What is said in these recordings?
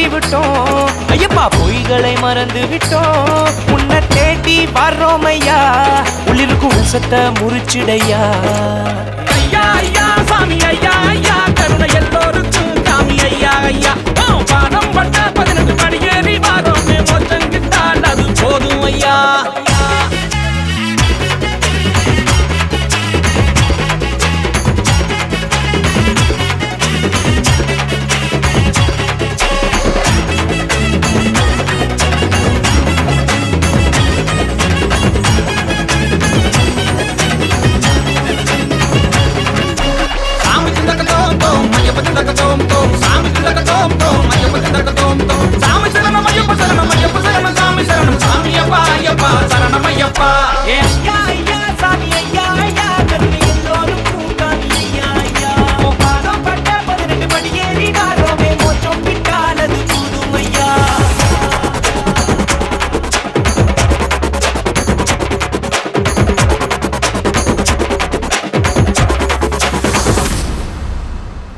மாறிவிட்டோம் ஐயப்பா, பொய்களை மறந்து விட்டோம். உன்னை தேடி வர்றோம் ஐயா, உள்ளிருக்கும் விஷத்தை முறிச்சிடையா. ஐயா ஐயா சாமி ஐயா ஐயா, கருணை எல்லோருக்கும் சாமி ஐயா ஐயா. பானம் பட்ட 18 படியேறி வாரோம், மோச்சங்கிட்டால் அது போதும் ஐயா.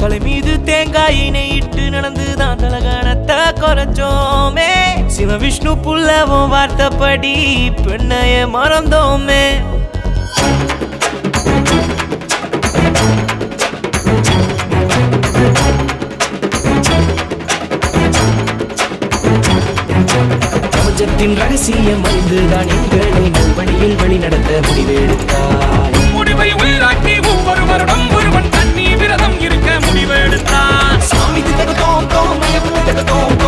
தலை மீது தேங்காயினை இட்டு நடந்துதான் தலகானத்தை குறைச்சோமே. சிவ விஷ்ணு புல்லவும் வார்த்தைப்படி பெண்ணைய மறந்தோமே. பிரபஞ்சத்தின் ரகசியம் அறிந்துதான் எங்களை நல்வழியில் வழி நடத்த முடிவெடுத்தாய். முடிவை உயிராக்கி ஒவ்வொரு வருடம் ஒருவன் தண்ணி விரதம் இருக்க முடிவெடுத்தான். சாமி தகதோம் தோம்